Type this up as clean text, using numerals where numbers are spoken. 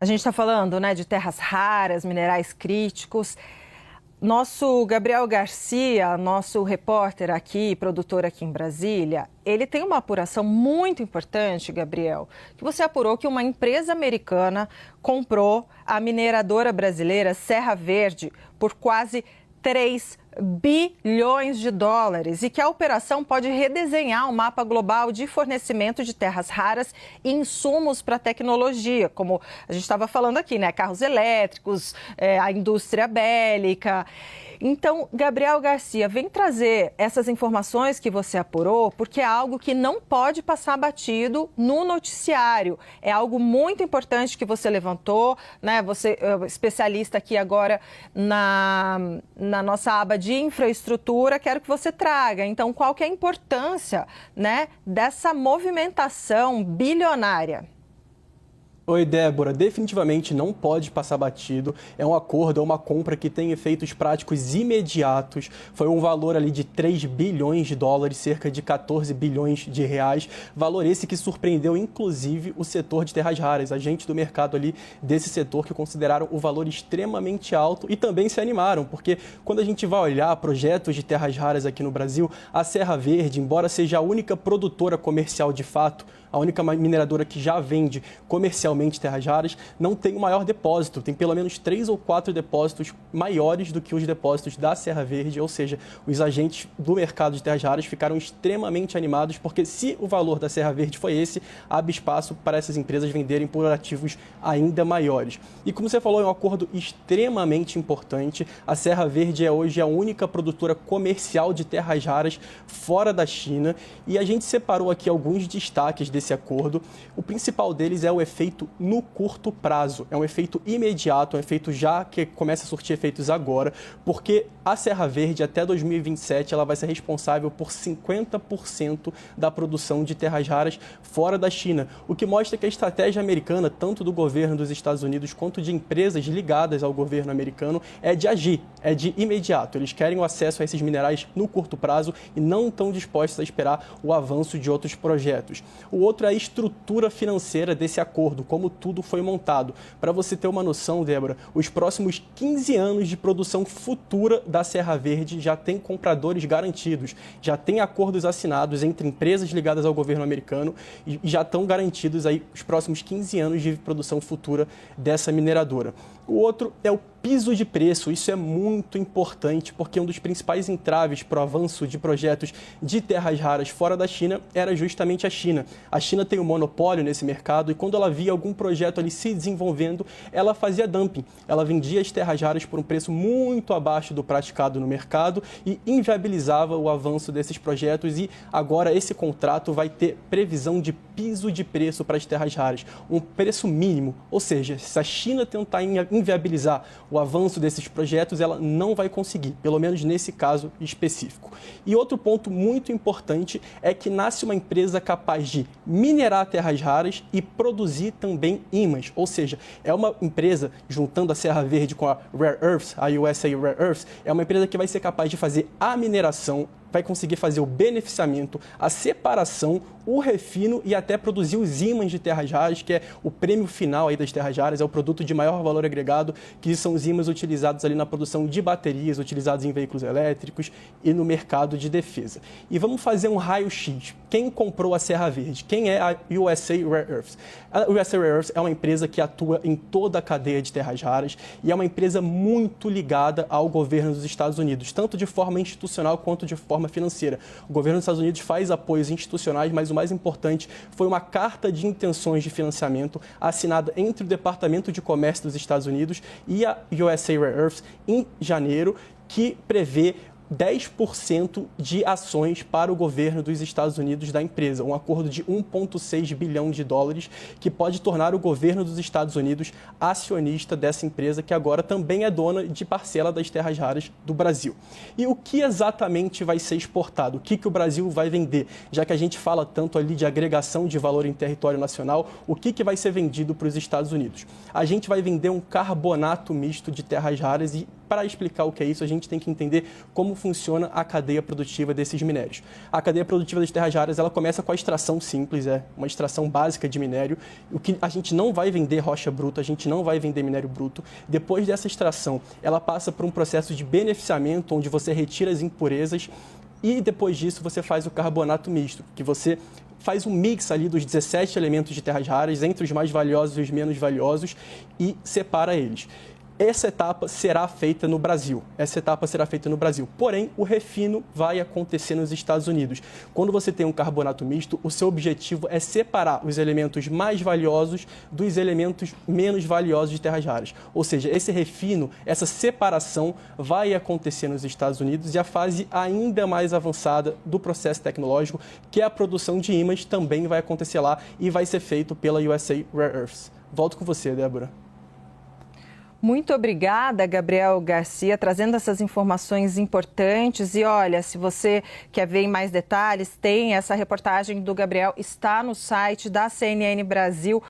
A gente está falando, né, de terras raras, minerais críticos. Nosso Gabriel Garcia, nosso repórter aqui, produtor aqui em Brasília, ele tem uma apuração muito importante, Gabriel, que você apurou que uma empresa americana comprou a mineradora brasileira Serra Verde por quase 3 bilhões de dólares e que a operação pode redesenhar o mapa global de fornecimento de terras raras e insumos para tecnologia, como a gente estava falando aqui, né? Carros elétricos, a indústria bélica. Então, Gabriel Garcia, vem trazer essas informações que você apurou, porque é algo que não pode passar batido no noticiário. É algo muito importante que você levantou, né? Você é especialista aqui agora na nossa aba de infraestrutura, quero que você traga. Então, qual que é a importância, né, dessa movimentação bilionária? Oi, Débora. Definitivamente não pode passar batido. É um acordo, é uma compra que tem efeitos práticos imediatos. Foi um valor ali de 3 bilhões de dólares, cerca de 14 bilhões de reais. Valor esse que surpreendeu, inclusive, o setor de terras raras. Agentes do mercado ali desse setor que consideraram o valor extremamente alto e também se animaram, porque quando a gente vai olhar projetos de terras raras aqui no Brasil, a Serra Verde, embora seja a única produtora comercial de fato, a única mineradora que já vende comercialmente terras raras, não tem o maior depósito. Tem pelo menos 3 ou 4 depósitos maiores do que os depósitos da Serra Verde, ou seja, os agentes do mercado de terras raras ficaram extremamente animados, porque se o valor da Serra Verde foi esse, abre espaço para essas empresas venderem por ativos ainda maiores. E como você falou, é um acordo extremamente importante. A Serra Verde é hoje a única produtora comercial de terras raras fora da China, e a gente separou aqui alguns destaques desse acordo. O principal deles é o efeito no curto prazo. É um efeito imediato, um efeito já que começa a surtir efeitos agora, porque a Serra Verde, até 2027, ela vai ser responsável por 50% da produção de terras raras fora da China, o que mostra que a estratégia americana, tanto do governo dos Estados Unidos quanto de empresas ligadas ao governo americano, é de agir, é de imediato. Eles querem o acesso a esses minerais no curto prazo e não estão dispostos a esperar o avanço de outros projetos. O outro é a estrutura financeira desse acordo, como tudo foi montado. Para você ter uma noção, Débora, os próximos 15 anos de produção futura da Serra Verde já tem compradores garantidos, já tem acordos assinados entre empresas ligadas ao governo americano e já estão garantidos aí os próximos 15 anos de produção futura dessa mineradora. O outro é o piso de preço. Isso é muito importante porque um dos principais entraves para o avanço de projetos de terras raras fora da China era justamente a China. A China tem um monopólio nesse mercado e quando ela via algum projeto ali se desenvolvendo, ela fazia dumping. Ela vendia as terras raras por um preço muito abaixo do praticado no mercado e inviabilizava o avanço desses projetos, e agora esse contrato vai ter previsão de piso de preço para as terras raras, um preço mínimo, ou seja, se a China tentar inviabilizar o avanço desses projetos, ela não vai conseguir, pelo menos nesse caso específico. E outro ponto muito importante é que nasce uma empresa capaz de minerar terras raras e produzir também ímãs, ou seja, é uma empresa, juntando a Serra Verde com a Rare Earths, a USA Rare Earths, é uma empresa que vai ser capaz de fazer a mineração, vai conseguir fazer o beneficiamento, a separação, o refino e até produzir os ímãs de terras raras, que é o prêmio final aí das terras raras, é o produto de maior valor agregado, que são os ímãs utilizados ali na produção de baterias, utilizados em veículos elétricos e no mercado de defesa. E vamos fazer um raio-x. Quem comprou a Serra Verde? Quem é a USA Rare Earths? A USA Rare Earths é uma empresa que atua em toda a cadeia de terras raras e é uma empresa muito ligada ao governo dos Estados Unidos, tanto de forma institucional quanto de forma financeira. O governo dos Estados Unidos faz apoios institucionais, mas o mais importante foi uma carta de intenções de financiamento assinada entre o Departamento de Comércio dos Estados Unidos e a USA Rare Earths em janeiro, que prevê 10% de ações para o governo dos Estados Unidos da empresa, um acordo de 1,6 bilhão de dólares que pode tornar o governo dos Estados Unidos acionista dessa empresa, que agora também é dona de parcela das terras raras do Brasil. E o que exatamente vai ser exportado? O que o Brasil vai vender? Já que a gente fala tanto ali de agregação de valor em território nacional, o que vai ser vendido para os Estados Unidos? A gente vai vender um carbonato misto de terras raras e para explicar o que é isso, a gente tem que entender como funciona a cadeia produtiva desses minérios. A cadeia produtiva das terras raras, ela começa com a extração simples, uma extração básica de minério. O que a gente não vai vender rocha bruta, a gente não vai vender minério bruto. Depois dessa extração, ela passa por um processo de beneficiamento, onde você retira as impurezas e depois disso você faz o carbonato misto, que você faz um mix ali dos 17 elementos de terras raras entre os mais valiosos e os menos valiosos e separa eles. Essa etapa será feita no Brasil. Porém, o refino vai acontecer nos Estados Unidos. Quando você tem um carbonato misto, o seu objetivo é separar os elementos mais valiosos dos elementos menos valiosos de terras raras. Ou seja, esse refino, essa separação vai acontecer nos Estados Unidos e a fase ainda mais avançada do processo tecnológico, que é a produção de ímãs, também vai acontecer lá e vai ser feito pela USA Rare Earths. Volto com você, Débora. Muito obrigada, Gabriel Garcia, trazendo essas informações importantes. E olha, se você quer ver em mais detalhes, tem essa reportagem do Gabriel, está no site da CNN Brasil.